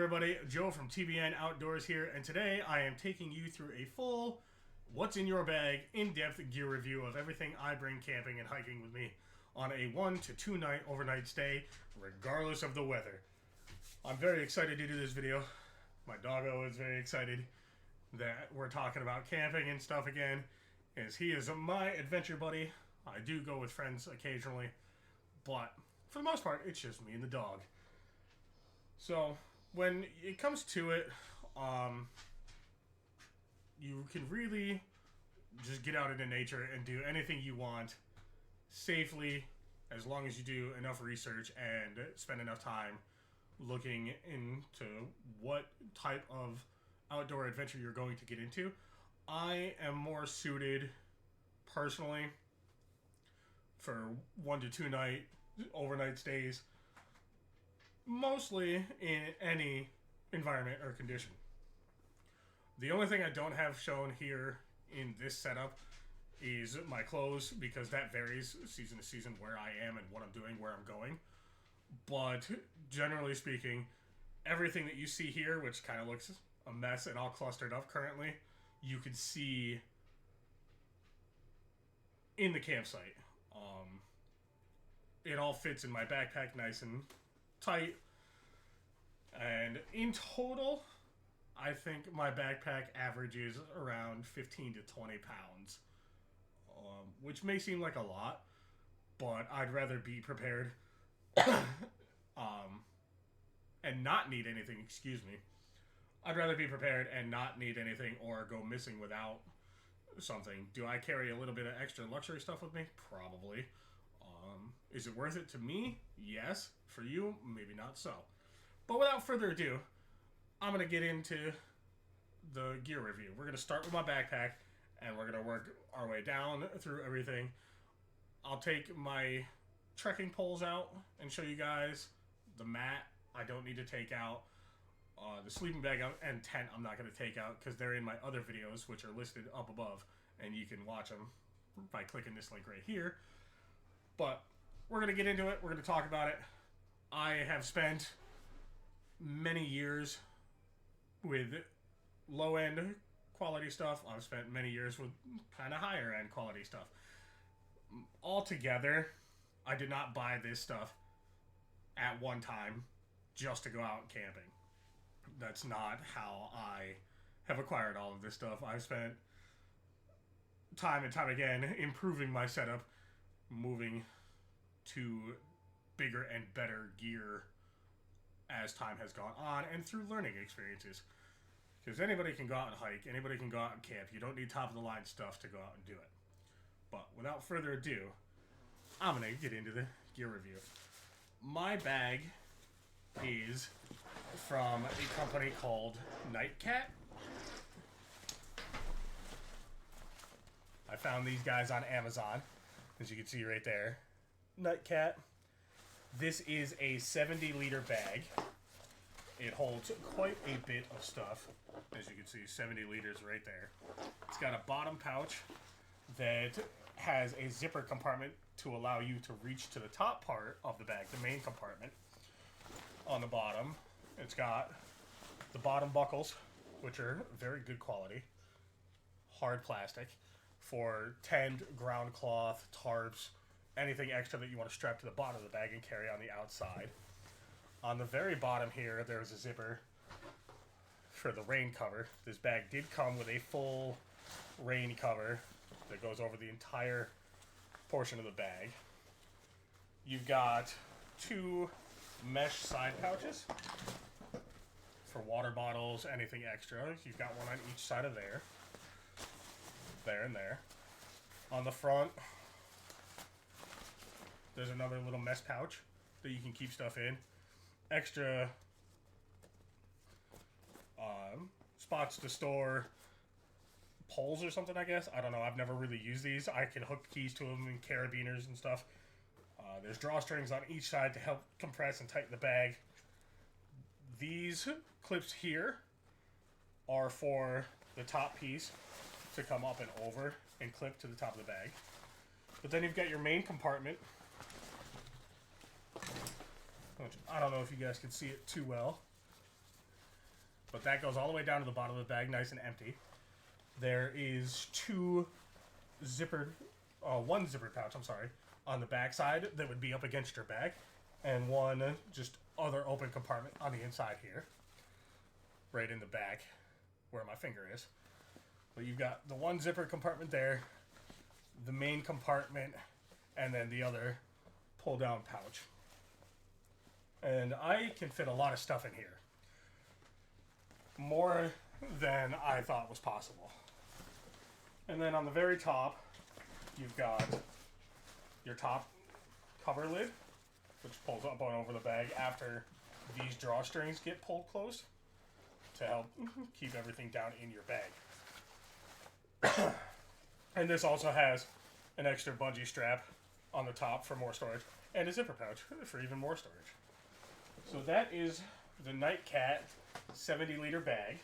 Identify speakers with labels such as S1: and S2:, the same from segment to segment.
S1: everybody, Joe from TBN Outdoors here, and today I am taking you through a full what's in your bag, in-depth gear review of everything I bring camping and hiking with me on a 1 to 2 night overnight stay, regardless of the weather. I'm very excited to do this video. My doggo is very excited that we're talking about camping and stuff again, as he is my adventure buddy. I do go with friends occasionally, but for the most part, it's just me and the dog. So, when it comes to it, you can really just get out into nature and do anything you want safely, as long as you do enough research and spend enough time looking into what type of outdoor adventure you're going to get into. I am more suited, personally, for 1 to 2 night overnight stays, mostly in any environment or condition. The only thing I don't have shown here in this setup is my clothes, because that varies season to season where I am and what I'm doing, where I'm going. But generally speaking, everything that you see here, which kind of looks a mess and all clustered up currently, you can see in the campsite. It all fits in my backpack nice and tight, and in total I think my backpack averages around 15 to 20 pounds, which may seem like a lot, but I'd rather be prepared and not need anything. I'd rather be prepared and not need anything or go missing without something. Do I carry a little bit of extra luxury stuff with me? Probably. Is it worth it to me? Yes. For you, maybe not so. But without further ado, I'm going to get into the gear review. We're going to start with my backpack, and we're going to work our way down through everything. I'll take my trekking poles out and show you guys. The mat I don't need to take out. The sleeping bag and tent I'm not going to take out, because they're in my other videos, which are listed up above, and you can watch them by clicking this link right here. But we're going to get into it. We're going to talk about it. I have spent many years with low-end quality stuff. I've spent many years with kind of higher-end quality stuff. Altogether, I did not buy this stuff at one time just to go out camping. That's not how I have acquired all of this stuff. I've spent time and time again improving my setup, moving to bigger and better gear as time has gone on, and through learning experiences. Because anybody can go out and hike, anybody can go out and camp. You don't need top-of-the-line stuff to go out and do it. But without further ado, I'm going to get into the gear review. My bag is from a company called Nightcat. I found these guys on Amazon, as you can see right there. Nightcat. This is a 70-liter bag. It holds quite a bit of stuff. As you can see, 70 liters right there. It's got a bottom pouch that has a zipper compartment to allow you to reach to the top part of the bag, the main compartment. On the bottom, it's got the bottom buckles, which are very good quality, hard plastic, for tent, ground cloth, tarps, anything extra that you want to strap to the bottom of the bag and carry on the outside. On the very bottom here, there's a zipper for the rain cover. This bag did come with a full rain cover that goes over the entire portion of the bag. You've got 2 mesh side pouches for water bottles, anything extra. You've got one on each side of there. There and there. On the front, there's another little mesh pouch that you can keep stuff in. Extra spots to store poles or something, I guess. I don't know. I've never really used these. I can hook keys to them and carabiners and stuff. There's drawstrings on each side to help compress and tighten the bag. These clips here are for the top piece to come up and over and clip to the top of the bag. But then you've got your main compartment, which I don't know if you guys can see it too well. but that goes all the way down to the bottom of the bag, nice and empty. There is one zippered pouch, I'm sorry, on the back side that would be up against your bag, and one just other open compartment on the inside here, right in the back where my finger is. But you've got the one zipper compartment there, the main compartment, and then the other pull-down pouch. And I can fit a lot of stuff in here. More than I thought was possible. And then on the very top, you've got your top cover lid, which pulls up on over the bag after these drawstrings get pulled closed to help keep everything down in your bag. And this also has an extra bungee strap on the top for more storage, and a zipper pouch for even more storage. So that is the Nightcat 70-liter bag.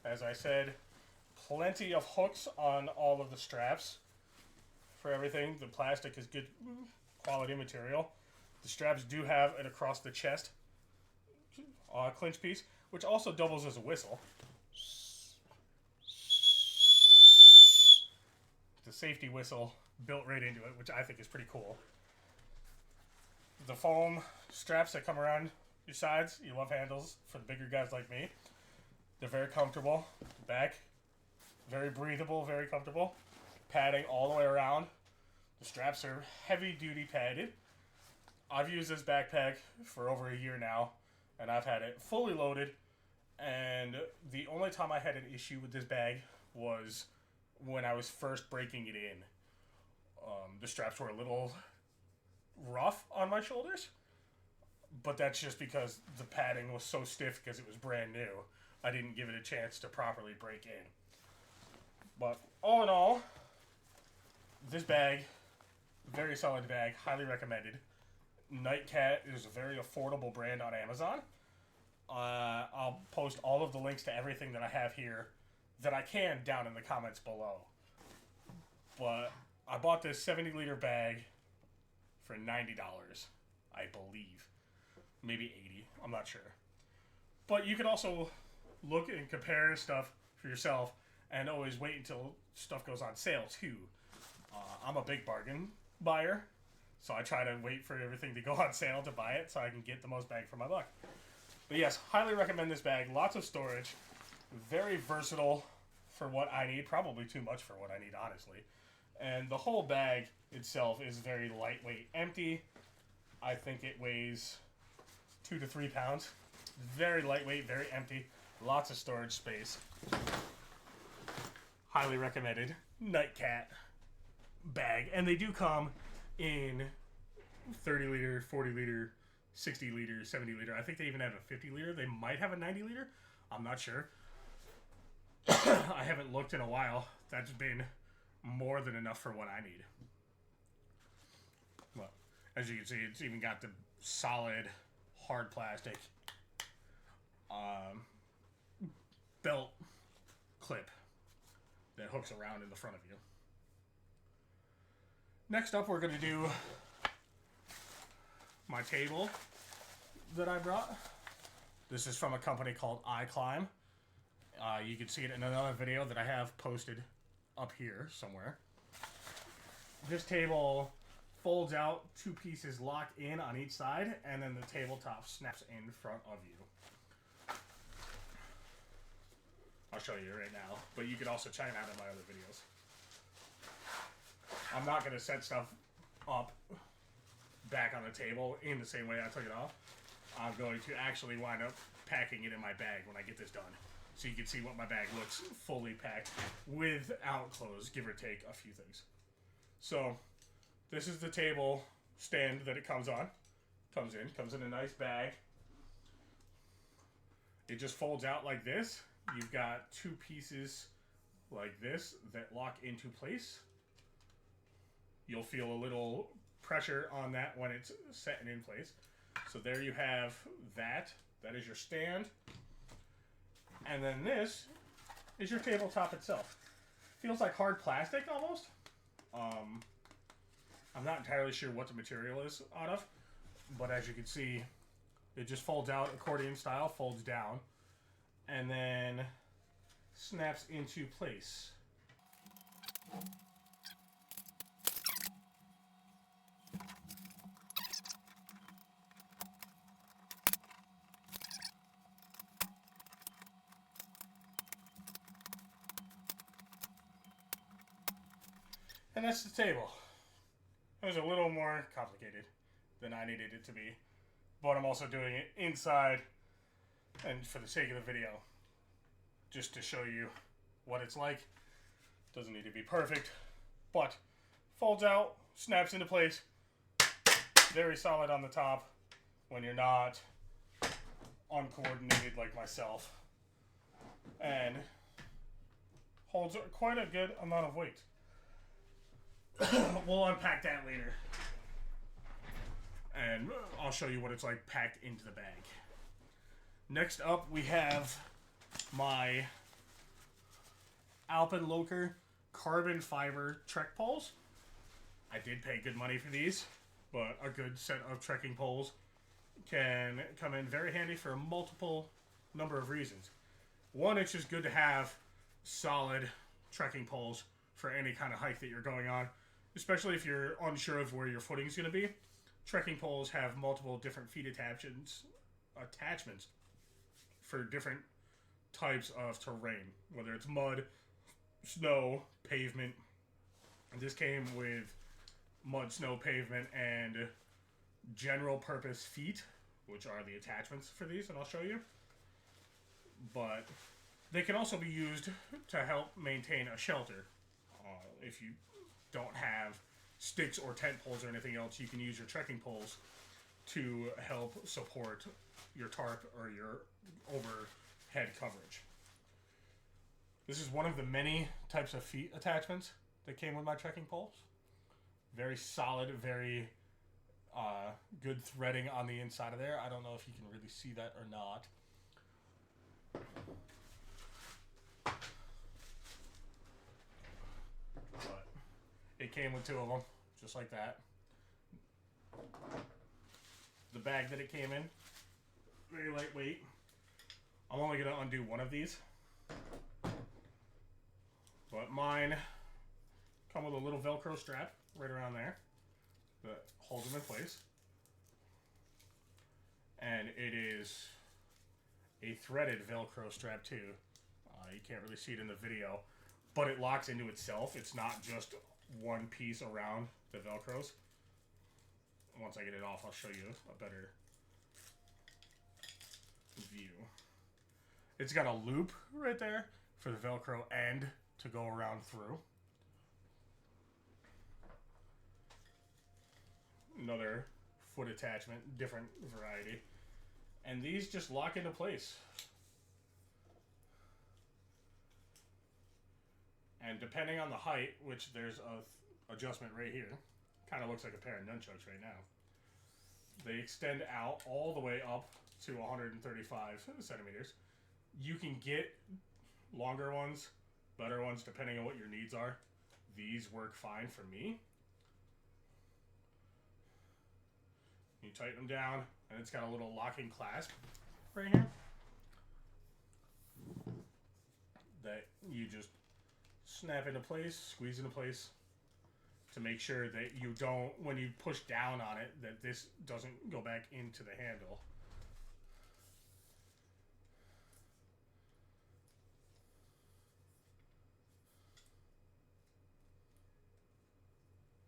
S1: As I said, plenty of hooks on all of the straps for everything. The plastic is good quality material. The straps do have an across the chest clinch piece, which also doubles as a whistle. The safety whistle built right into it, which I think is pretty cool. The foam straps that come around your sides, you love handles for the bigger guys like me. They're very comfortable. The back, very breathable, very comfortable. Padding all the way around. The straps are heavy duty padded. I've used this backpack for over a year now, and I've had it fully loaded, and the only time I had an issue with this bag was when I was first breaking it in. The straps were a little rough on my shoulders, but that's just because the padding was so stiff because it was brand new. I didn't give it a chance to properly break in. But all in all, this bag, very solid bag, highly recommended. Nightcat is a very affordable brand on Amazon. I'll post all of the links to everything that I have here that I can down in the comments below. But I bought this 70-liter bag for $90, I believe. Maybe $80, I'm not sure. But you can also look and compare stuff for yourself and always wait until stuff goes on sale too. I'm a big bargain buyer, so I try to wait for everything to go on sale to buy it so I can get the most bang for my buck. But yes, highly recommend this bag. Lots of storage. Very versatile for what I need. Probably too much for what I need, honestly. And the whole bag itself is very lightweight, empty. I think it weighs 2 to 3 pounds. Very lightweight, very empty. Lots of storage space. Highly recommended. Nightcat bag. And they do come in 30-liter, 40-liter, 60-liter, 70-liter. I think they even have a 50-liter. They might have a 90-liter. I'm not sure. I haven't looked in a while. That's been more than enough for what I need. Well, as you can see, it's even got the solid, hard plastic belt clip that hooks around in the front of you. Next up, we're going to do my table that I brought. This is from a company called iClimb. You can see it in another video that I have posted up here somewhere. This table folds out, 2 pieces lock in on each side, and then the tabletop snaps in front of you. I'll show you right now, but you can also check it out in my other videos. I'm not going to set stuff up back on the table in the same way I took it off. I'm going to actually wind up packing it in my bag when I get this done. So you can see what my bag looks fully packed without clothes, give or take a few things. So this is the table stand that it comes on. Comes in a nice bag. It just folds out like this. You've got 2 pieces like this that lock into place. You'll feel a little pressure on that when it's setting in place. So there you have that. That is your stand. And then this is your tabletop itself. Feels like hard plastic almost. I'm not entirely sure what the material is out of, but as you can see, It just folds out accordion style, folds down, and then snaps into place. And that's the table. It was a little more complicated than I needed it to be, but I'm also doing it inside and for the sake of the video, just to show you what it's like. Doesn't need to be perfect, but folds out, snaps into place, very solid on the top when you're not uncoordinated like myself, and holds quite a good amount of weight. We'll unpack that later, and I'll show you what it's like packed into the bag. Next up, we have my Alpenlocher carbon fiber trek poles. I did pay good money for these, but a good set of trekking poles can come in very handy for a multiple number of reasons. One, it's just good to have solid trekking poles for any kind of hike that you're going on, especially if you're unsure of where your footing is going to be. Trekking poles have multiple different feet attachments for different types of terrain, whether it's mud, snow, pavement. This came with mud, snow, pavement, and general purpose feet, which are the attachments for these, and I'll show you. But they can also be used to help maintain a shelter. If you don't have sticks or tent poles or anything else, you can use your trekking poles to help support your tarp or your overhead coverage. This is one of the many types of feet attachments that came with my trekking poles. Very solid, very good threading on the inside of there. I don't know if you can really see that or not. But it came with two of them, just like that. The bag that it came in, very lightweight. I'm only going to undo one of these. But mine come with a little Velcro strap right around there that holds them in place. And it is a threaded Velcro strap too. You can't really see it in the video, but it locks into itself. It's not just one piece around the Velcros. Once I get it off, I'll show you a better view. It's got a loop right there for the Velcro end to go around through. Another foot attachment, different variety. And these just lock into place. And depending on the height, which there's a adjustment right here, kind of looks like a pair of nunchucks right now. They extend out all the way up to 135 centimeters. You can get longer ones, better ones, depending on what your needs are. These work fine for me. You tighten them down, and it's got a little locking clasp right here that you just snap into place, squeeze into place to make sure that you don't, when you push down on it, that this doesn't go back into the handle.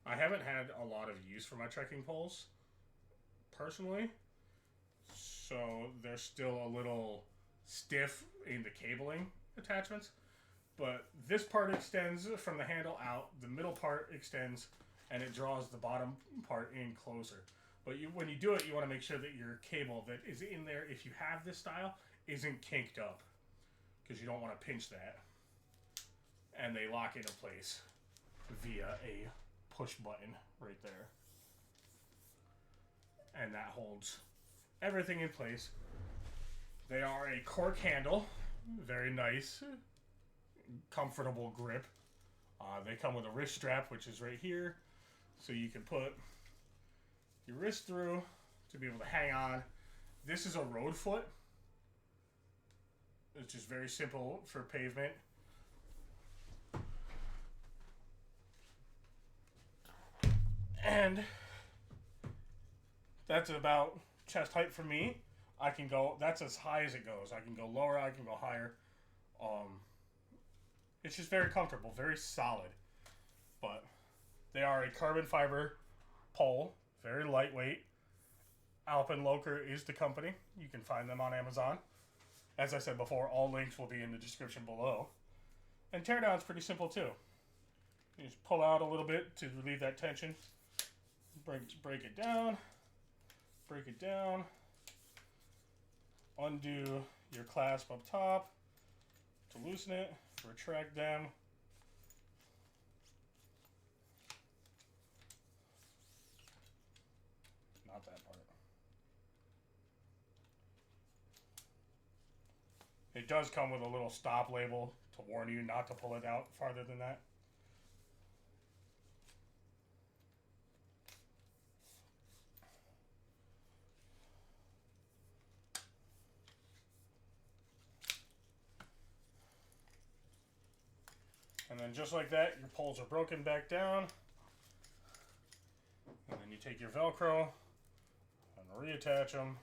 S1: I haven't had a lot of use for my trekking poles personally, so they're still a little stiff in the cabling attachments, but this part extends from the handle out, the middle part extends, and it draws the bottom part in closer. But when you do it, you want to make sure that your cable that is in there, if you have this style, isn't kinked up, because you don't want to pinch that. And they lock into place via a push button right there. And that holds everything in place. They are a cork handle, very nice, comfortable grip. They come with a wrist strap, which is right here, so you can put your wrist through to be able to hang on. This is a road foot. It's just very simple for pavement. And that's about chest height for me. I can go, that's as high as it goes. I can go lower, I can go higher. It's just very comfortable, very solid. But they are a carbon fiber pole, very lightweight. Alpenlocher is the company. You can find them on Amazon. As I said before, all links will be in the description below. And teardown's pretty simple too. You just pull out a little bit to relieve that tension. Break it down. Break it down. Undo your clasp up top to loosen it. Retract them. Not that part. It does come with a little stop label to warn you not to pull it out farther than that. And then just like that, your poles are broken back down. And then you take your Velcro and reattach them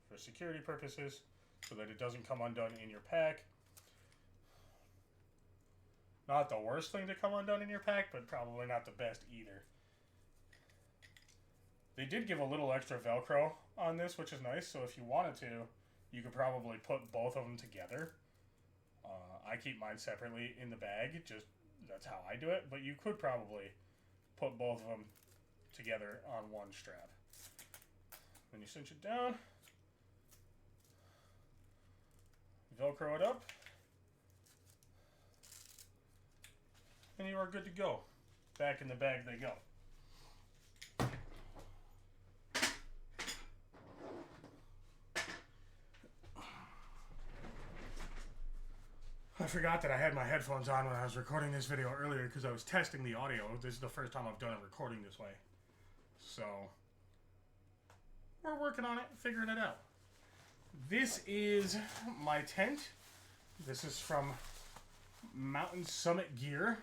S1: for security purposes so that it doesn't come undone in your pack. Not the worst thing to come undone in your pack, but probably not the best either. They did give a little extra Velcro on this, which is nice. So if you wanted to, you could probably put both of them together. I keep mine separately in the bag, just that's how I do it, but you could probably put both of them together on one strap. Then you cinch it down, Velcro it up, and you are good to go. Back in the bag they go. I forgot that I had my headphones on when I was recording this video earlier because I was testing the audio. This is the first time I've done a recording this way. So, we're working on it, figuring it out. This is my tent. This is from Mountain Summit Gear.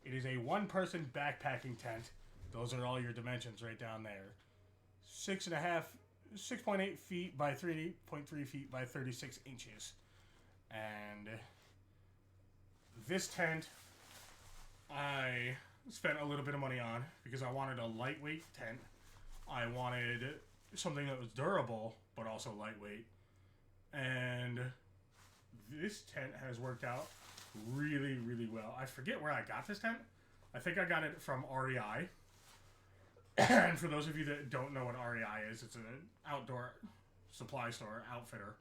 S1: It is a one-person backpacking tent. Those are all your dimensions right down there. 6.8 feet by 3.3 feet by 36 inches. And this tent, I spent a little bit of money on because I wanted a lightweight tent. I wanted something that was durable, but also lightweight. And this tent has worked out really, really well. I forget where I got this tent. I think I got it from REI. And for those of you that don't know what REI is, it's an outdoor supply store, outfitter.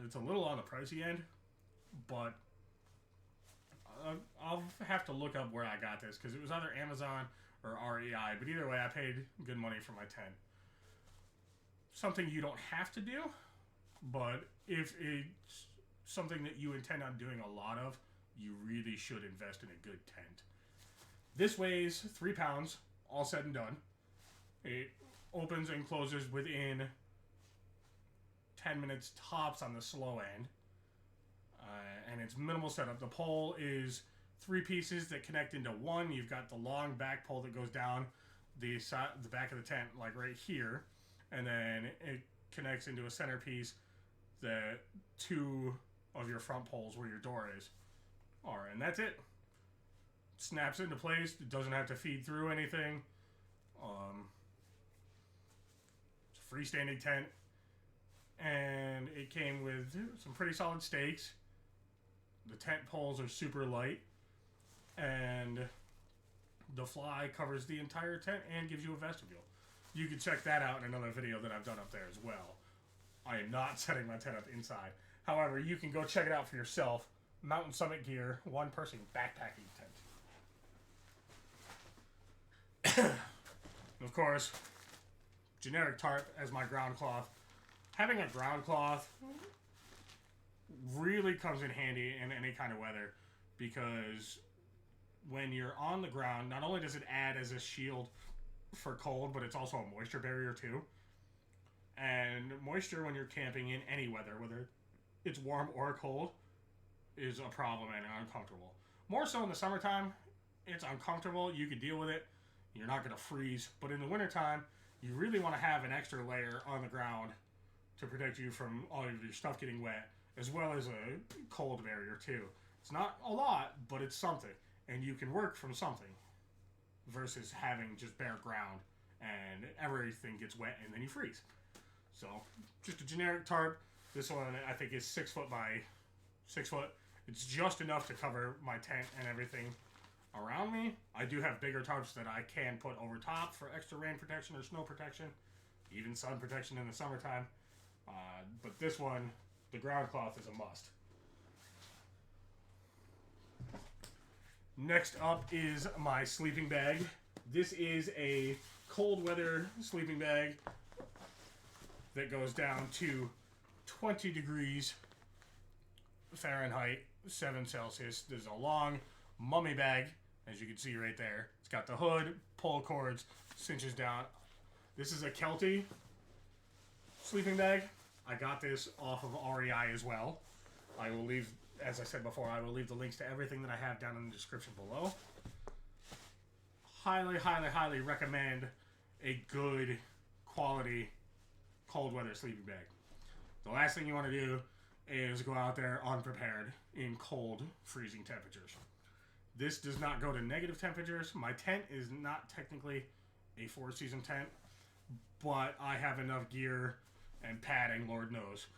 S1: It's a little on the pricey end, but I'll have to look up where I got this because it was either Amazon or REI, but either way I paid good money for my tent. Something you don't have to do, but if it's something that you intend on doing a lot of, you really should invest in a good tent. This weighs 3 pounds, all said and done. It opens and closes within 10 minutes tops on the slow end. And it's minimal setup. The pole is 3 pieces that connect into one. You've got the long back pole that goes down the back of the tent, like right here. And then it connects into a centerpiece that 2 of your front poles where your door is are. And that's it. Snaps into place. It doesn't have to feed through anything. It's a freestanding tent. And it came with some pretty solid stakes. The tent poles are super light. And the fly covers the entire tent and gives you a vestibule. You can check that out in another video that I've done up there as well. I am not setting my tent up inside. However, you can go check it out for yourself. Mountain Summit Gear, one-person backpacking tent. Of course, generic tarp as my ground cloth. Having a ground cloth really comes in handy in any kind of weather because when you're on the ground, not only does it add as a shield for cold, but it's also a moisture barrier too. And moisture when you're camping in any weather, whether it's warm or cold, is a problem and uncomfortable. More so in the summertime, it's uncomfortable. You can deal with it. You're not going to freeze. But in the wintertime, you really want to have an extra layer on the ground to protect you from all of your stuff getting wet, as well as a cold barrier too. It's not a lot, but it's something. And you can work from something versus having just bare ground and everything gets wet and then you freeze. So, just a generic tarp. This one I think is 6 foot by 6 foot. It's just enough to cover my tent and everything around me. I do have bigger tarps that I can put over top for extra rain protection or snow protection, even sun protection in the summertime. But this one, the ground cloth is a must. Next up is my sleeping bag. This is a cold weather sleeping bag that goes down to 20 degrees Fahrenheit, 7 Celsius. There's a long mummy bag, as you can see right there. It's got the hood, pull cords, cinches down. This is a Kelty sleeping bag. I got this off of REI as well. I will leave, as I said before, I will leave the links to everything that I have down in the description below. Highly, highly, highly recommend a good quality cold weather sleeping bag. The last thing you want to do is go out there unprepared in cold, freezing temperatures. This does not go to negative temperatures. My tent is not technically a 4-season tent, but I have enough gear and padding, Lord knows,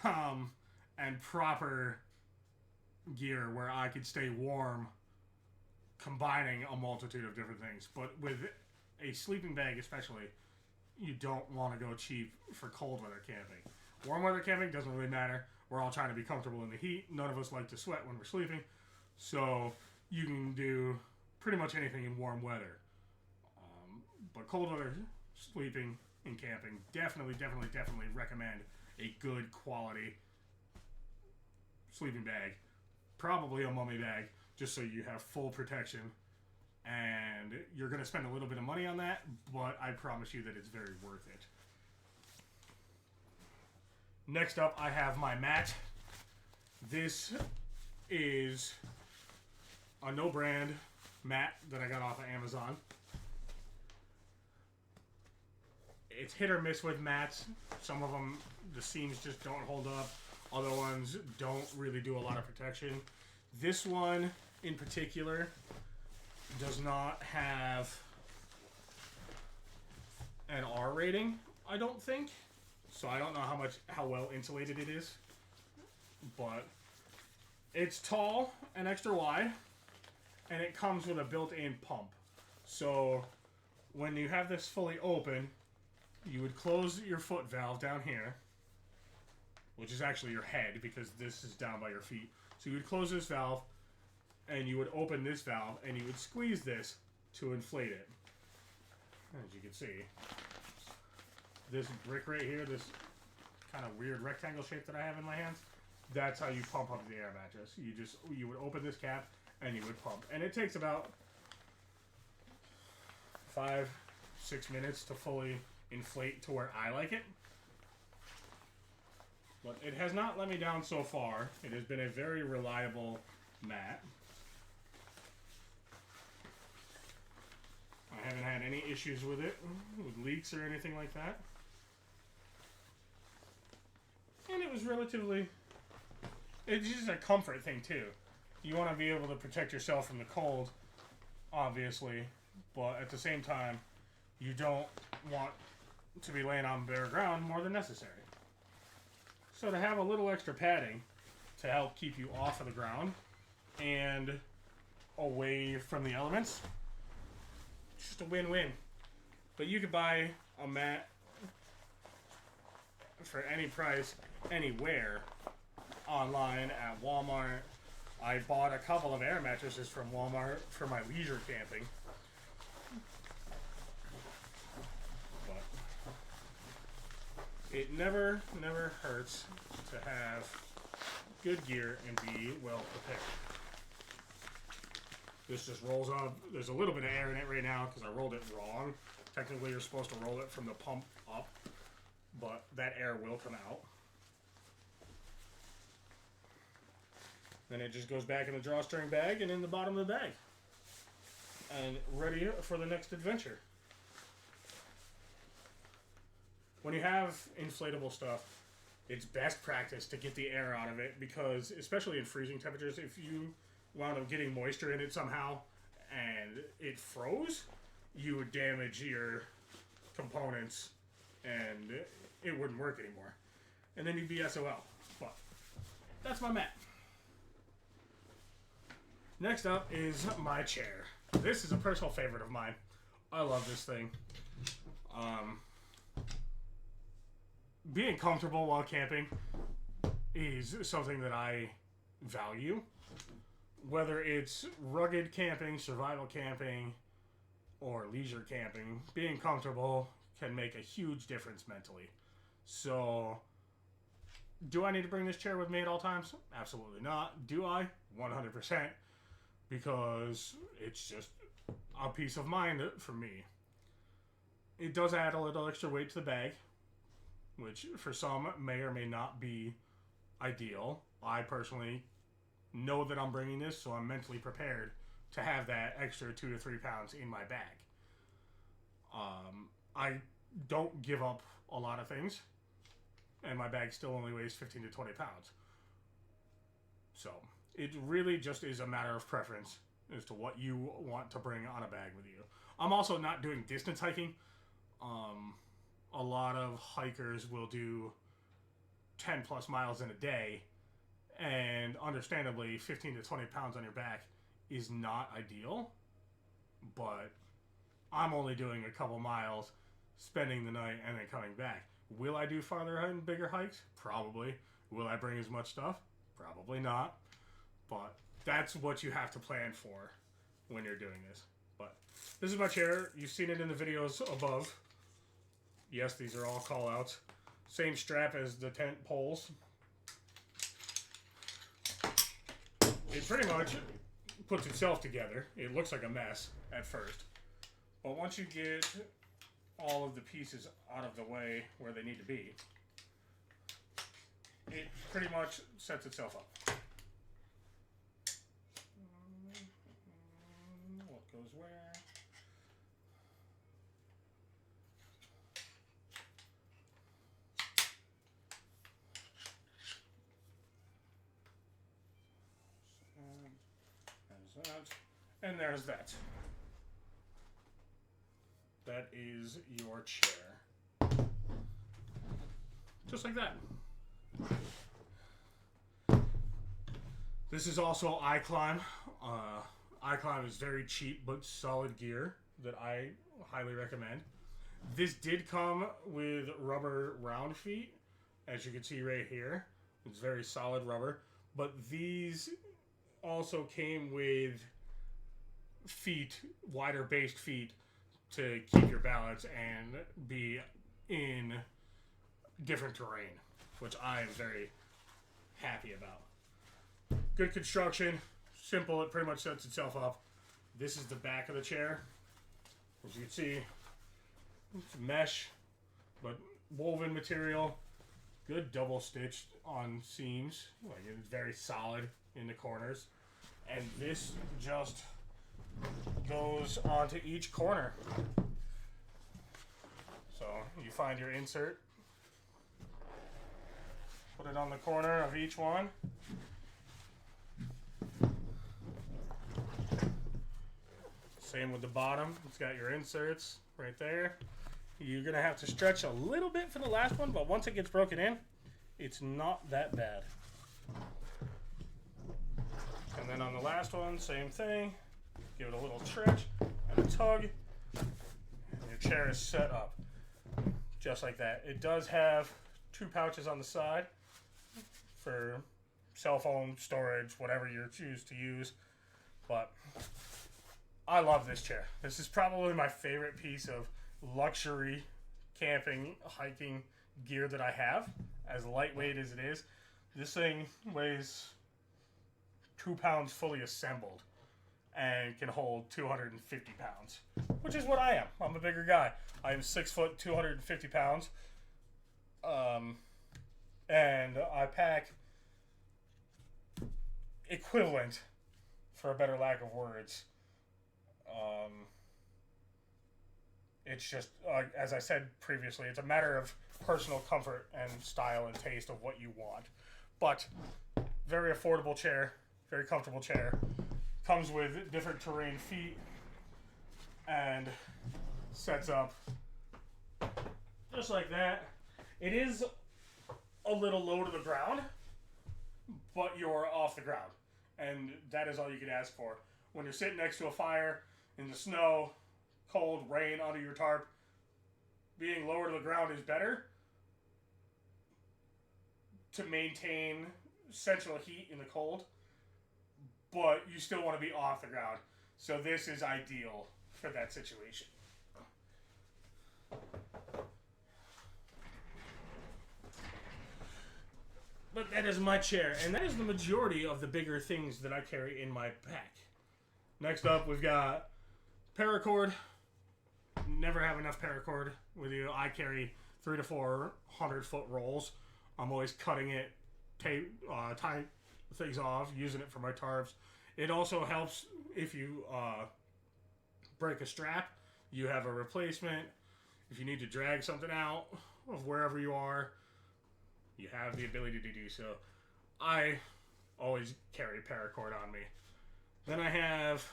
S1: and proper gear where I could stay warm, combining a multitude of different things. But with a sleeping bag especially, you don't want to go cheap for cold weather camping. Warm weather camping doesn't really matter. We're all trying to be comfortable in the heat. None of us like to sweat when we're sleeping. So you can do pretty much anything in warm weather. But cold weather sleeping and camping, definitely recommend a good quality sleeping bag. Probably a mummy bag, just so you have full protection. And you're going to spend a little bit of money on that, but I promise you that it's very worth it. Next up, I have my mat. This is a no-brand mat that I got off of Amazon. It's hit or miss with mats. Some of them, the seams just don't hold up. Other ones don't really do a lot of protection. This one, in particular, does not have an R rating, I don't think. So I don't know how well insulated it is. But it's tall and extra wide, and it comes with a built-in pump. So when you have this fully open, you would close your foot valve down here, which is actually your head because this is down by your feet. So you would close this valve, and you would open this valve, and you would squeeze this to inflate it. As you can see, this brick right here, this kind of weird rectangle shape that I have in my hands, that's how you pump up the air mattress. You would open this cap, and you would pump. And it takes about 5-6 minutes to fully inflate to where I like it. But it has not let me down so far. It has been a very reliable mat. I haven't had any issues with it, with leaks or anything like that. And it was relatively... It's just a comfort thing, too. You want to be able to protect yourself from the cold, obviously, but at the same time, you don't want to be laying on bare ground more than necessary. So to have a little extra padding to help keep you off of the ground and away from the elements, just a win-win. But you could buy a mat for any price, anywhere, online, at Walmart. I bought a couple of air mattresses from Walmart for my leisure camping. But it never hurts to have good gear and be well prepared. This just rolls up. There's a little bit of air in it right now because I rolled it wrong. Technically, you're supposed to roll it from the pump up, but that air will come out. Then it just goes back in the drawstring bag and in the bottom of the bag. And ready for the next adventure. When you have inflatable stuff, it's best practice to get the air out of it because, especially in freezing temperatures, if you wound up getting moisture in it somehow and it froze, you would damage your components and it wouldn't work anymore. And then you'd be SOL. But that's my mat. Next up is my chair. This is a personal favorite of mine. I love this thing. Being comfortable while camping is something that I value. Whether it's rugged camping, survival camping, or leisure camping, being comfortable can make a huge difference mentally. So, do I need to bring this chair with me at all times? Absolutely not. Do I? 100%. Because it's just a peace of mind for me. It does add a little extra weight to the bag, which for some may or may not be ideal. I personally know that I'm bringing this, so I'm mentally prepared to have that extra 2 to 3 pounds in my bag. I don't give up a lot of things, and my bag still only weighs 15 to 20 pounds. So, it really just is a matter of preference as to what you want to bring on a bag with you. I'm also not doing distance hiking. A lot of hikers will do 10 plus miles in a day, and understandably 15 to 20 pounds on your back is not ideal, but I'm only doing a couple miles, spending the night, and then coming back. Will I do farther and bigger hikes? Probably. Will I bring as much stuff? Probably not. But that's what you have to plan for when you're doing this. But this is my chair. You've seen it in the videos above. Yes, these are all call outs. Same strap as the tent poles. It pretty much puts itself together. It looks like a mess at first. But once you get all of the pieces out of the way where they need to be, it pretty much sets itself up. What goes where? There's that. And there's that. That is your chair. Just like that. This is also iClimb. iClimb is very cheap but solid gear that I highly recommend. This did come with rubber round feet, as you can see right here. It's very solid rubber. But these also came with feet, wider based feet, to keep your balance and be in different terrain, which I am very happy about. Good construction, simple, it pretty much sets itself up. This is the back of the chair. As you can see, it's mesh, but woven material, good double stitched on seams, like it's very solid in the corners. And this just goes onto each corner. So you find your insert, put it on the corner of each one. Same with the bottom. It's got your inserts right there. You're gonna have to stretch a little bit for the last one, but once it gets broken in, it's not that bad. And then on the last one, same thing. Give it a little stretch and a tug, and your chair is set up. Just like that. It does have 2 pouches on the side for cell phone storage, whatever you choose to use. But I love this chair. This is probably my favorite piece of luxury camping, hiking gear that I have. As lightweight as it is, this thing weighs 2 pounds fully assembled and can hold 250 pounds, which is what I am. I'm a bigger guy. I am 6 foot, 250 pounds. And I pack equivalent, for a better lack of words. It's just, as I said previously, it's a matter of personal comfort and style and taste of what you want. But very affordable chair, very comfortable chair. Comes with different terrain feet and sets up just like that. It is a little low to the ground, but you're off the ground. And that is all you can ask for. When you're sitting next to a fire in the snow, cold, rain under your tarp, being lower to the ground is better to maintain central heat in the cold, but you still want to be off the ground. So this is ideal for that situation. But that is my chair, and that is the majority of the bigger things that I carry in my pack. Next up, we've got paracord. Never have enough paracord with you. I carry 300 to 400 foot rolls. I'm always cutting it, tying things off, using it for my tarps. It also helps if you break a strap. You have a replacement. If you need to drag something out of wherever you are, you have the ability to do so. I always carry paracord on me. Then I have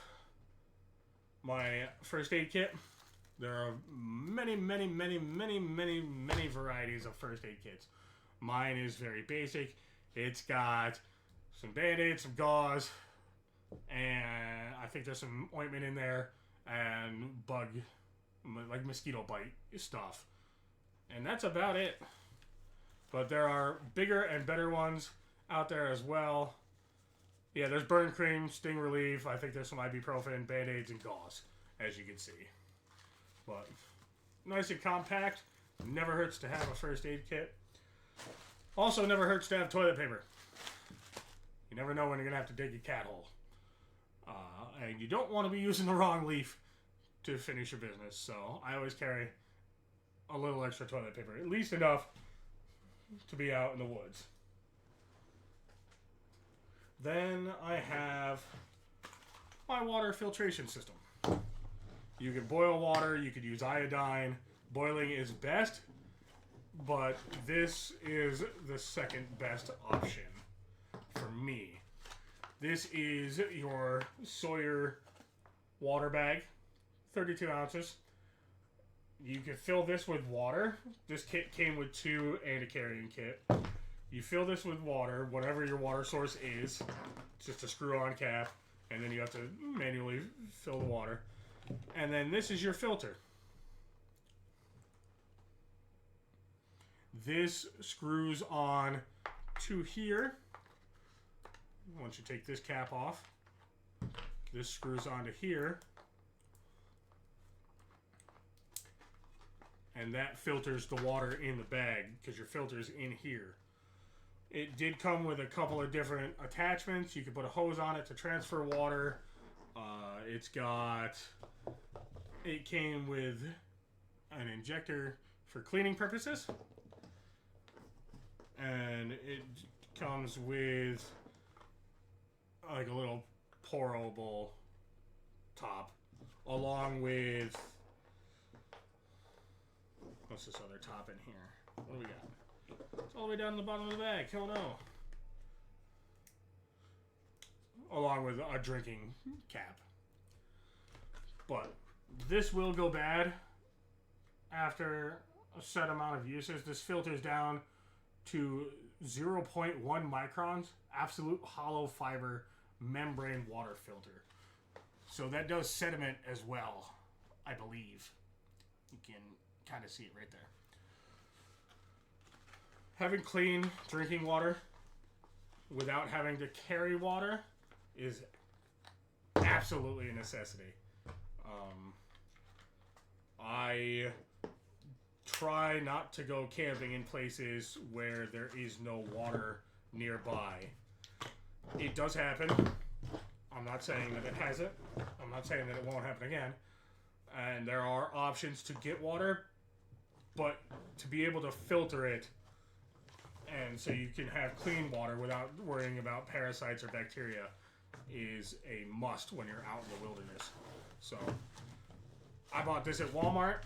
S1: my first aid kit. There are many varieties of first aid kits. Mine is very basic. It's got some Band-Aids, some gauze, and I think there's some ointment in there, and like mosquito bite stuff. And that's about it. But there are bigger and better ones out there as well. Yeah, there's burn cream, sting relief. I think there's some ibuprofen, Band-Aids, and gauze, as you can see. But nice and compact. Never hurts to have a first aid kit. Also never hurts to have toilet paper. You never know when you're going to have to dig a cat hole. And you don't want to be using the wrong leaf to finish your business. So I always carry a little extra toilet paper. At least enough to be out in the woods. Then I have my water filtration system. You can boil water, you could use iodine. Boiling is best, but this is the second best option for me. This is your Sawyer water bag, 32 ounces. You can fill this with water. This kit came with 2 and a carrying kit. You fill this with water, whatever your water source is. It's just a screw-on cap, and then you have to manually fill the water. And then this is your filter. This screws on to here. Once you take this cap off, this screws onto here. And that filters the water in the bag because your filter's in here. It did come with a couple of different attachments. You could put a hose on it to transfer water. It came with an injector for cleaning purposes. And it comes with like a little pourable top along with, what's this other top in here? What do we got? It's all the way down to the bottom of the bag. Hell no. Along with a drinking cap. But this will go bad after a set amount of uses. This filters down to 0.1 microns, absolute hollow fiber membrane water filter. So that does sediment as well, I believe. You can kind of see it right there. Having clean drinking water without having to carry water is absolutely a necessity. I try not to go camping in places where there is no water nearby. It does happen. I'm not saying that it hasn't. I'm not saying that it won't happen again. And there are options to get water, but to be able to filter it and so you can have clean water without worrying about parasites or bacteria is a must when you're out in the wilderness. So I bought this at Walmart.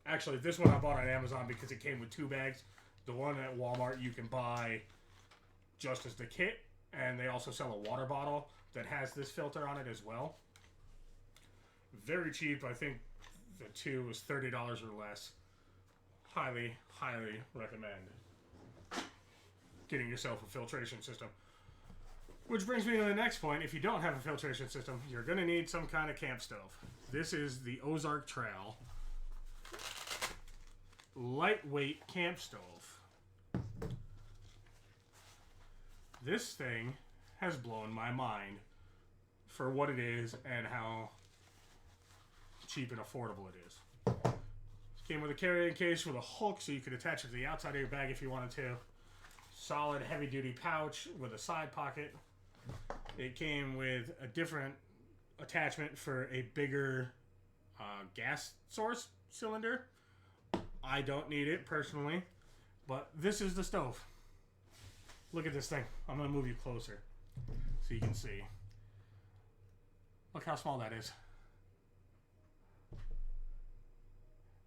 S1: Actually, this one I bought on Amazon because it came with 2 bags. The one at Walmart you can buy just as the kit, and they also sell a water bottle that has this filter on it as well. Very cheap. I think the 2 was $30 or less. Highly, highly recommend getting yourself a filtration system. Which brings me to the next point. If you don't have a filtration system, you're going to need some kind of camp stove. This is the Ozark Trail lightweight camp stove. This thing has blown my mind for what it is and how cheap and affordable it is. Came with a carrying case with a hook so you could attach it to the outside of your bag if you wanted to. Solid heavy duty pouch with a side pocket. It came with a different attachment for a bigger gas source cylinder. I don't need it personally, but this is the stove. Look at this thing. I'm going to move you closer so you can see. Look how small that is.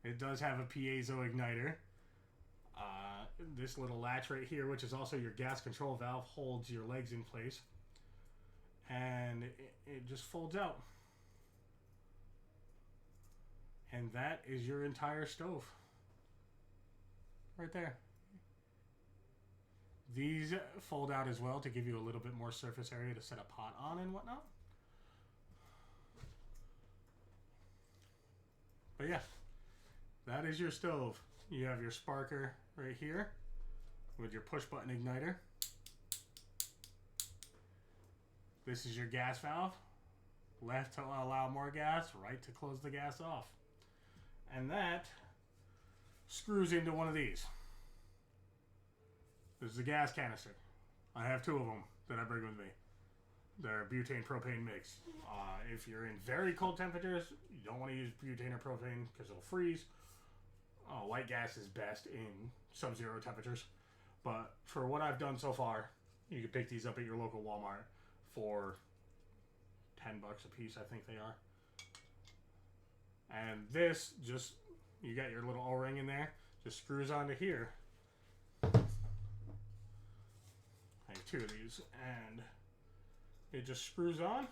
S1: It does have a piezo igniter. This little latch right here, which is also your gas control valve, holds your legs in place. And it just folds out. And that is your entire stove. Right there. These fold out as well to give you a little bit more surface area to set a pot on and whatnot. But yeah, that is your stove. You have your sparker right here with your push button igniter. This is your gas valve. Left to allow more gas, right to close the gas off. And that screws into one of these. This is a gas canister. I have 2 of them that I bring with me. They're butane propane mix. If you're in very cold temperatures, you don't want to use butane or propane because it'll freeze. White gas is best in sub-zero temperatures. But for what I've done so far, you can pick these up at your local Walmart for $10 a piece, I think they are. And this just, you got your little O-ring in there, just screws onto here. I have 2 of these, and it just screws on.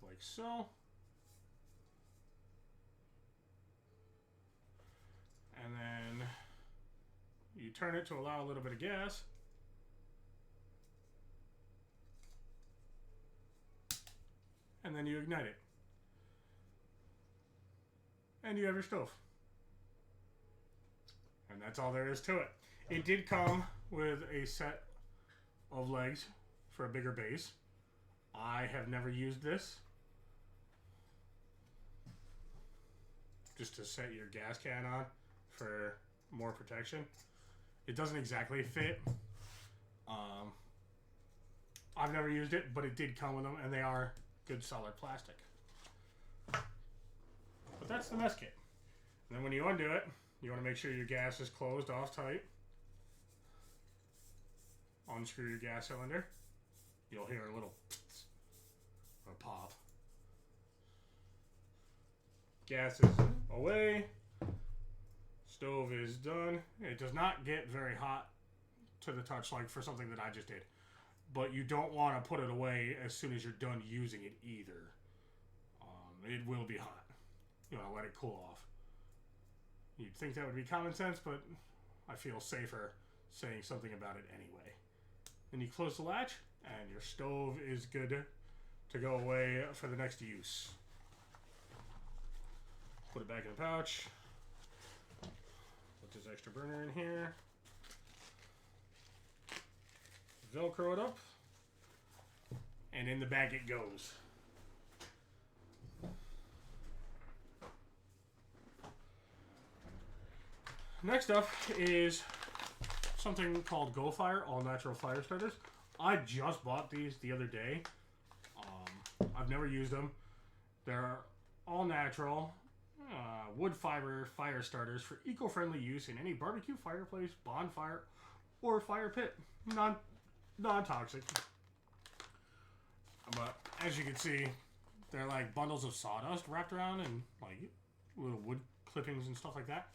S1: Like so. And then you turn it to allow a little bit of gas. And then you ignite it. And you have your stove. And that's all there is to it. It did come with a set of legs for a bigger base. I have never used this. Just to set your gas can on for more protection. It doesn't exactly fit. I've never used it, but it did come with them, and they are good solid plastic. But that's the mess kit. And then when you undo it, you want to make sure your gas is closed off tight. Unscrew your gas cylinder. You'll hear a little or pop. Gas is away. Stove is done. It does not get very hot to the touch like for something that I just did. But you don't want to put it away as soon as you're done using it either. It will be hot. You want to let it cool off. You'd think that would be common sense, but I feel safer saying something about it anyway. Then you close the latch, and your stove is good to go away for the next use. Put it back in the pouch. Put this extra burner in here. Velcro it up. And in the bag it goes. Next up is something called GoFire, all natural fire starters. I just bought these the other day. I've never used them. They're all natural wood fiber fire starters for eco-friendly use in any barbecue, fireplace, bonfire, or fire pit. Non-toxic. But as you can see, they're like bundles of sawdust wrapped around and like little wood clippings and stuff like that.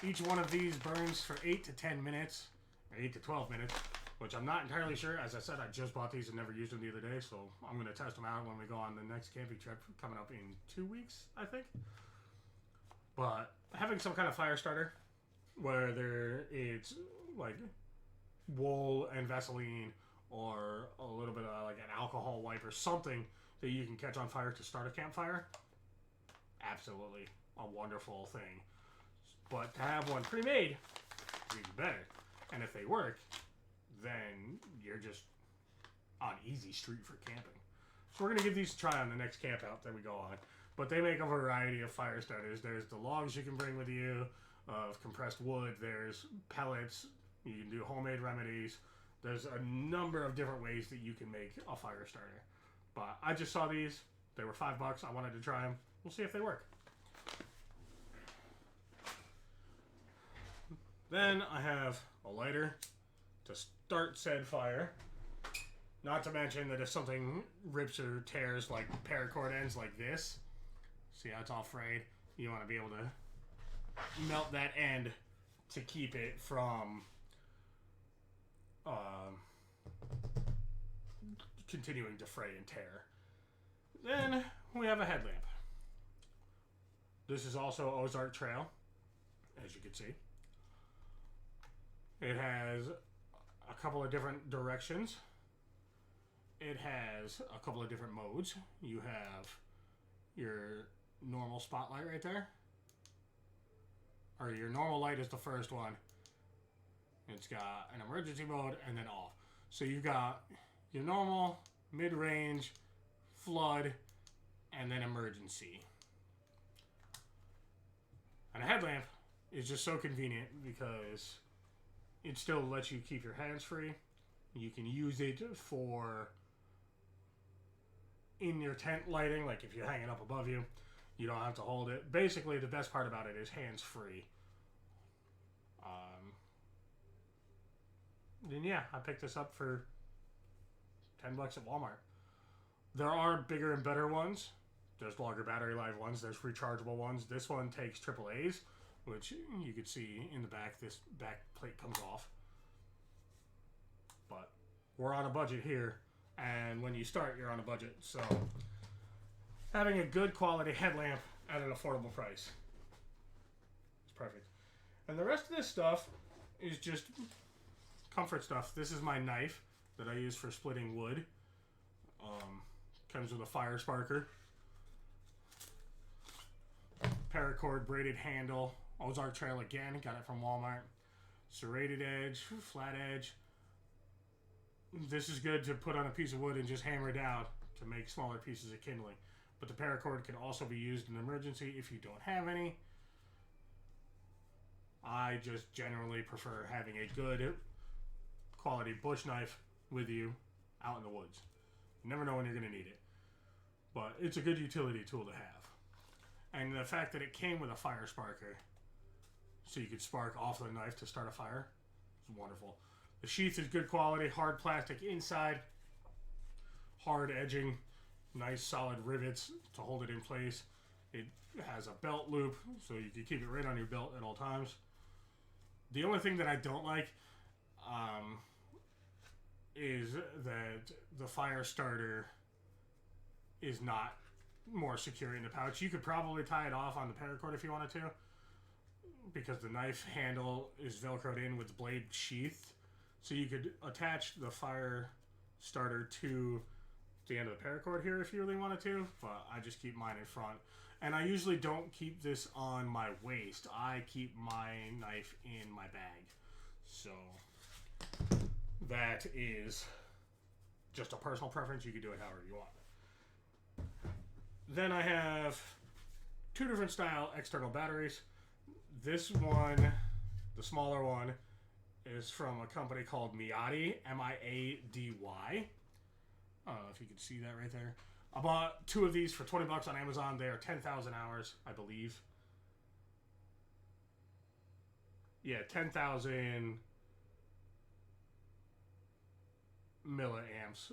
S1: Each one of these burns for 8 to 10 minutes, or 8 to 12 minutes, which I'm not entirely sure. As I said, I just bought these and never used them the other day, so I'm going to test them out when we go on the next camping trip coming up in 2 weeks, I think. But having some kind of fire starter, whether it's like wool and Vaseline or a little bit of like an alcohol wipe or something that you can catch on fire to start a campfire, absolutely a wonderful thing. But to have one pre-made is even better. And if they work, then you're just on easy street for camping. So we're going to give these a try on the next camp out that we go on. But they make a variety of fire starters. There's the logs you can bring with you of compressed wood. There's pellets. You can do homemade remedies. There's a number of different ways that you can make a fire starter. But I just saw these. They were $5. I wanted to try them. We'll see if they work. Then I have a lighter to start said fire. Not to mention that if something rips or tears like paracord ends like this, see how it's all frayed? You want to be able to melt that end to keep it from continuing to fray and tear. Then we have a headlamp. This is also Ozark Trail, as you can see. It has a couple of different directions. It has a couple of different modes. You have your normal spotlight right there. Or your normal light is the first one. It's got an emergency mode and then off. So you've got your normal, mid-range, flood, and then emergency. And a headlamp is just so convenient because it still lets you keep your hands free. You can use it for in your tent lighting, like if you're hanging up above you, you don't have to hold it. Basically, the best part about it is hands free. Then yeah, I picked this up for $10 at Walmart. There are bigger and better ones. There's longer battery life ones. There's rechargeable ones. This one takes AAAs, which you can see in the back. This back plate comes off. But we're on a budget here, and when you start, you're on a budget. So having a good quality headlamp at an affordable price is perfect. And the rest of this stuff is just comfort stuff. This is my knife that I use for splitting wood. Comes with a fire sparker. Paracord braided handle. Ozark Trail again. Got it from Walmart. Serrated edge. Flat edge. This is good to put on a piece of wood and just hammer down to make smaller pieces of kindling. But the paracord can also be used in emergency if you don't have any. I just generally prefer having a good quality bush knife with you out in the woods. You never know when you're going to need it. But it's a good utility tool to have. And the fact that it came with a fire sparker, so you could spark off the knife to start a fire, is wonderful. The sheath is good quality, hard plastic inside, hard edging, nice solid rivets to hold it in place. It has a belt loop, so you can keep it right on your belt at all times. The only thing that I don't like is that the fire starter is not more secure in the pouch. You could probably tie it off on the paracord if you wanted to, because the knife handle is velcroed in with the blade sheathed. So you could attach the fire starter to the end of the paracord here if you really wanted to, but I just keep mine in front. And I usually don't keep this on my waist. I keep my knife in my bag. So that is just a personal preference. You can do it however you want. Then I have two different style external batteries. This one, the smaller one, is from a company called Miady, M-I-A-D-Y. I don't know if you can see that right there. I bought 2 of these for $20 on Amazon. They are 10,000 hours, I believe. Yeah, 10,000 milliamps.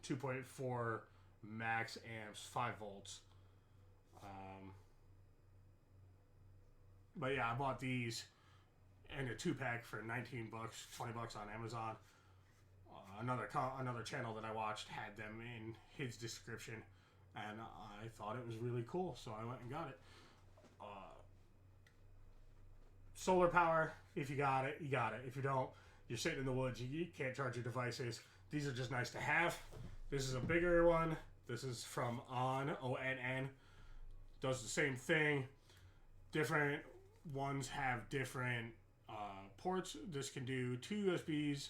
S1: 2.4 max amps, 5 volts. But yeah, I bought these in a 2-pack for 19 bucks, 20 bucks on Amazon. Another channel that I watched had them in his description, and I thought it was really cool, so I went and got it. Solar power, if you got it, you got it. If you don't, you're sitting in the woods, you can't charge your devices. These are just nice to have. This is a bigger one. This is from ONN, ONN. Does the same thing. Different ones have different ports. This can do 2 USBs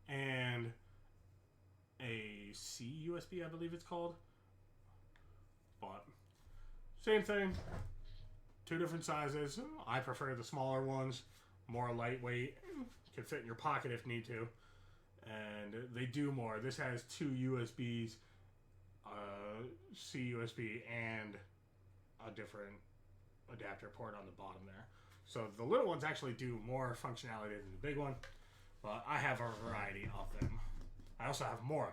S1: and a C USB, I believe it's called. But same thing. 2 different sizes. I prefer the smaller ones. More lightweight. Can fit in your pocket if need to. And they do more. This has 2 USBs, C USB, and a different adapter port on the bottom there. So the little ones actually do more functionality than the big one. But I have a variety of them. I also have more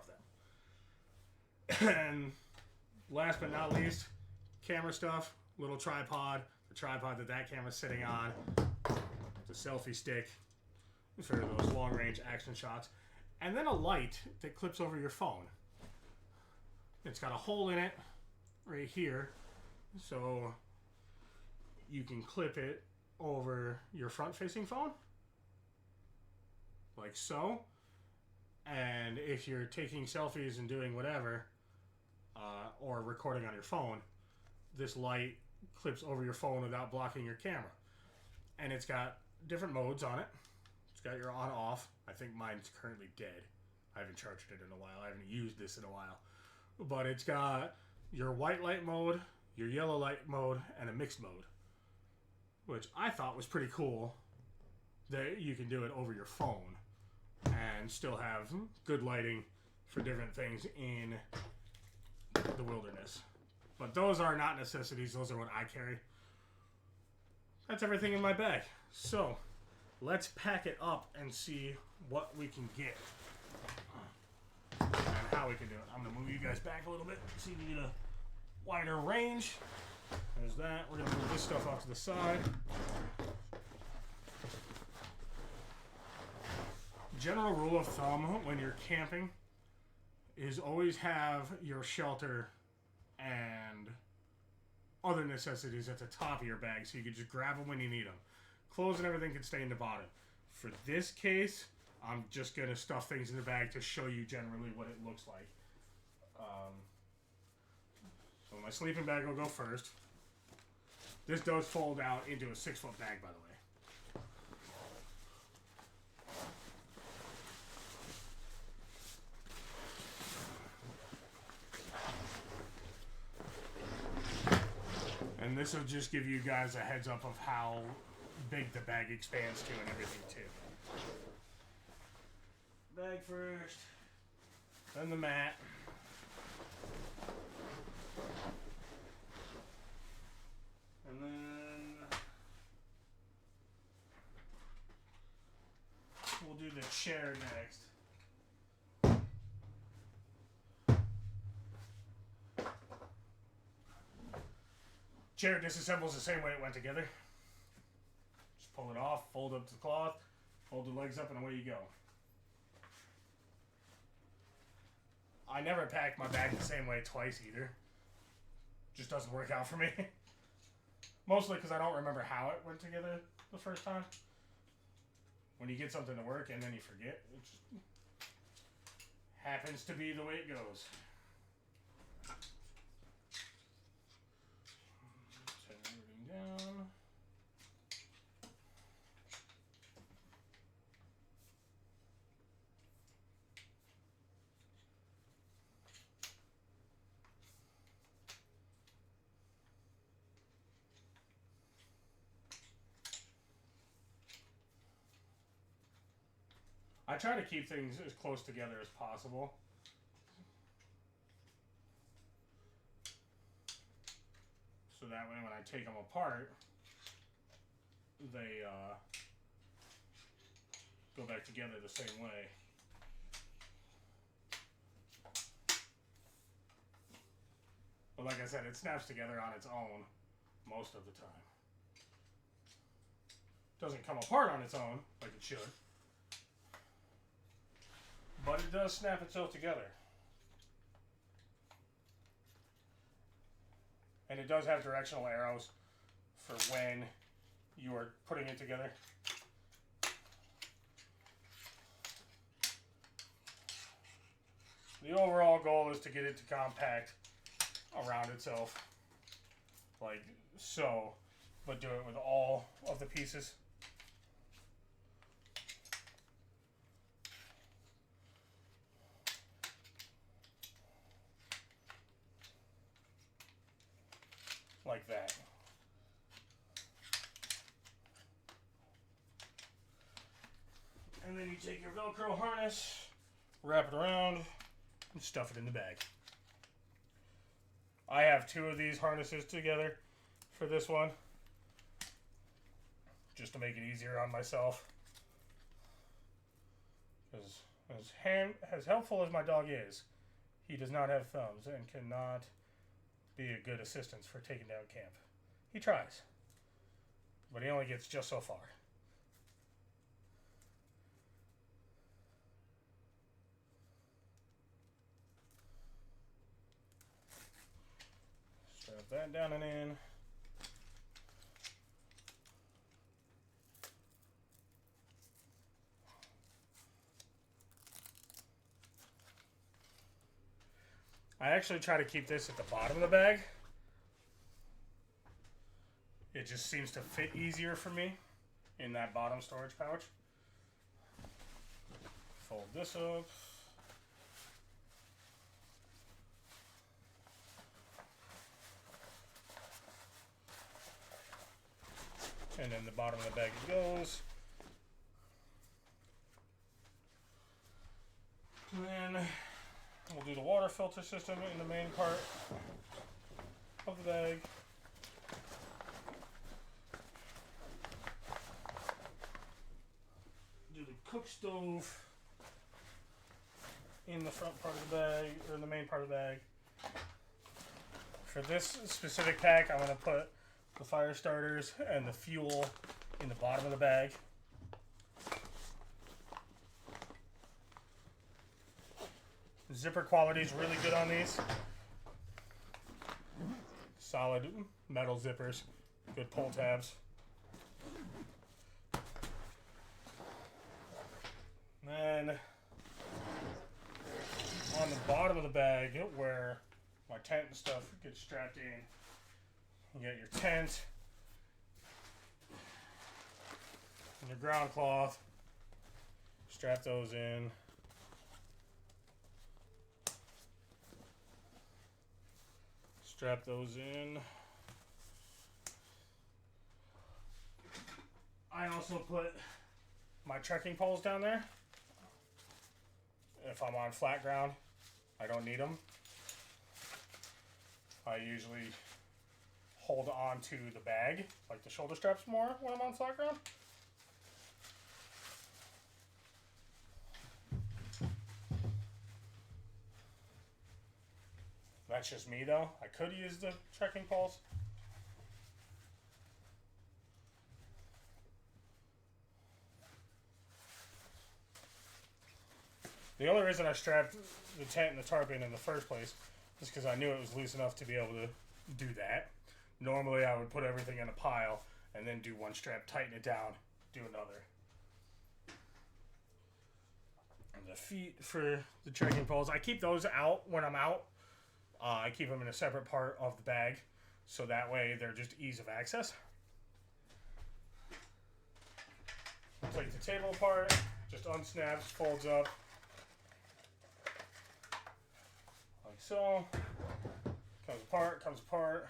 S1: of them. And last but not least, camera stuff. Little tripod. The tripod that camera's sitting on. The selfie stick for those long-range action shots. And then a light that clips over your phone. It's got a hole in it right here. So you can clip it over your front-facing phone. Like so. And if you're taking selfies and doing whatever, or recording on your phone, this light clips over your phone without blocking your camera. And it's got different modes on it. It's got your on-off. I think mine's currently dead. I haven't charged it in a while. I haven't used this in a while. But it's got your white light mode, your yellow light mode, and a mixed mode. Which I thought was pretty cool that you can do it over your phone and still have good lighting for different things in the wilderness. But those are not necessities. Those are what I carry. That's everything in my bag. So let's pack it up and see what we can get and how we can do it. I'm going to move you guys back a little bit, see if we get a wider range. There's that. We're going to move this stuff off to the side. General rule of thumb when you're camping is always have your shelter and other necessities at the top of your bag so you can just grab them when you need them. Clothes and everything can stay in the bottom. For this case, I'm just going to stuff things in the bag to show you generally what it looks like. So my sleeping bag will go first. This does fold out into a 6-foot bag, by the way. And this will just give you guys a heads up of how big the bag expands to and everything too. Bag first, then the mat. And then we'll do the chair next. Chair disassembles the same way it went together. Just pull it off, fold up the cloth, fold the legs up, and away you go. I never pack my bag the same way twice either. Just doesn't work out for me. Mostly because I don't remember how it went together the first time. When you get something to work and then you forget, it just happens to be the way it goes. Turn everything down. I try to keep things as close together as possible. take them apart, they go back together the same way. But like I said, it snaps together on its own most of the time. Doesn't come apart on its own like it should, but it does snap itself together. And it does have directional arrows for when you are putting it together. The overall goal is to get it to compact around itself, like so, but do it with all of the pieces. Like that. And then you take your Velcro harness, wrap it around, and stuff it in the bag. I have 2 of these harnesses together for this one, just to make it easier on myself. Because as helpful as my dog is, he does not have thumbs and cannot be a good assistance for taking down camp. He tries, but he only gets just so far. Strap that down and in. I actually try to keep this at the bottom of the bag. It just seems to fit easier for me in that bottom storage pouch. Fold this up. And then the bottom of the bag it goes. And then we'll do the water filter system in the main part of the bag. Do the cook stove in the front part of the bag, or in the main part of the bag. For this specific pack, I'm going to put the fire starters and the fuel in the bottom of the bag. The zipper quality is really good on these. Solid metal zippers, good pull tabs. And then on the bottom of the bag, where my tent and stuff gets strapped in, you got your tent and your ground cloth. Strap those in. Strap those in. I also put my trekking poles down there. If I'm on flat ground, I don't need them. I usually hold on to the bag, like the shoulder straps, more when I'm on flat ground. That's just me though. I could use the trekking poles. The only reason I strapped the tent and the tarp in the first place is because I knew it was loose enough to be able to do that. Normally I would put everything in a pile and then do one strap, tighten it down, do another. And the feet for the trekking poles, I keep those out when I'm out. I keep them in a separate part of the bag, so that way they're just ease of access. Take the table apart, just unsnaps, folds up, like so. Comes apart,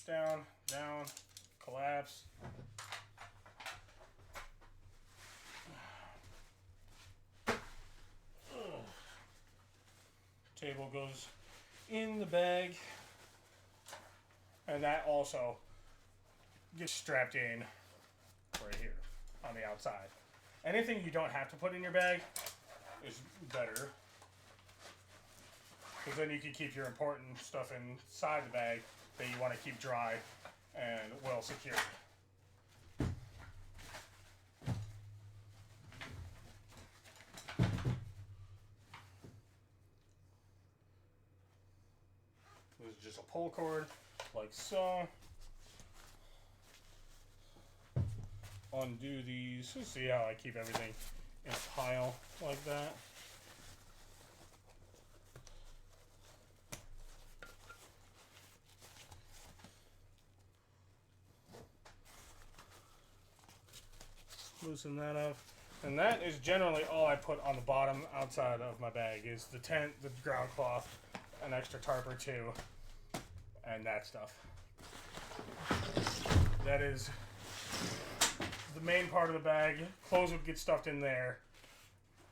S1: down, down, collapse. Table goes in the bag, And that also gets strapped in right here on the outside. Anything you don't have to put in your bag is better, because then you can keep your important stuff inside the bag that you want to keep dry and well secured. This is just a pull cord, like so. Undo these. See how I keep everything in a pile like that. Loosen that up. And that is generally all I put on the bottom outside of my bag, is the tent, the ground cloth, an extra tarp or two, and that stuff. That is the main part of the bag. Clothes would get stuffed in there,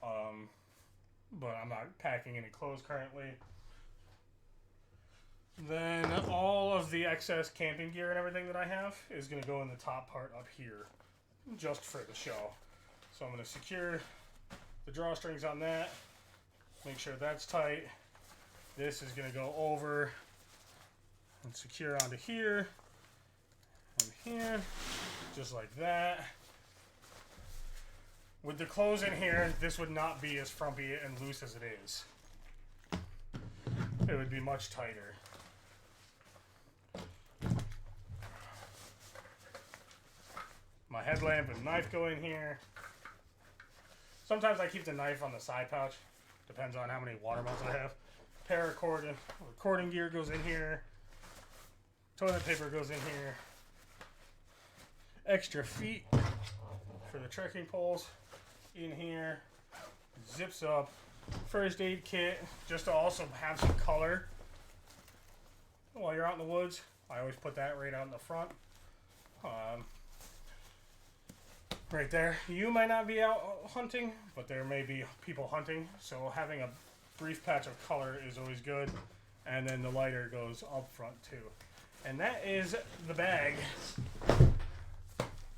S1: but I'm not packing any clothes currently. Then all of the excess camping gear and everything that I have is going to go in the top part up here, just for the show. So I'm going to secure the drawstrings on that, make sure that's tight. This is going to go over and secure onto here and here, just like that. With the clothes in here, this would not be as frumpy and loose as it is. It would be much tighter. My headlamp and knife go in here. Sometimes I keep the knife on the side pouch. Depends on how many watermelons I have. Paracord recording gear goes in here. Toilet paper goes in here. Extra feet for the trekking poles in here. Zips up. First aid kit, just to also have some color while you're out in the woods. I always put that right out in the front. Right there. You might not be out hunting, but there may be people hunting, so having a brief patch of color is always good. And then the lighter goes up front too. And that is the bag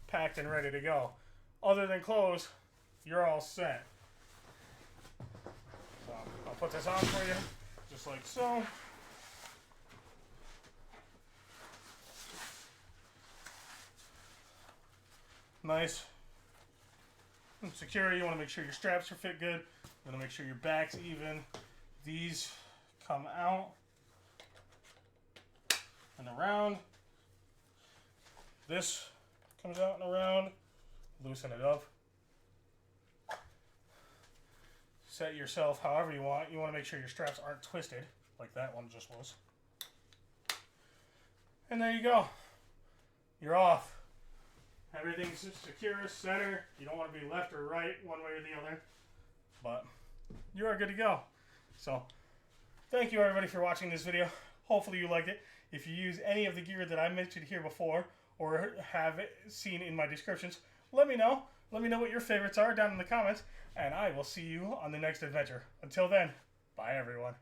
S1: packed and ready to go. Other than clothes, you're all set. So I'll put this on for you, just like so. Nice and secure. You want to make sure your straps are fit good. You want to make sure your back's even. These come out and around. This comes out and around. Loosen it up. Set yourself however you want. You want to make sure your straps aren't twisted, like that one just was. And there you go. You're off. Everything's secure, center. You don't want to be left or right, one way or the other. But you are good to go. So, thank you everybody for watching this video. Hopefully you liked it. If you use any of the gear that I mentioned here before, or have it seen in my descriptions, let me know. Let me know what your favorites are down in the comments, and I will see you on the next adventure. Until then, bye everyone.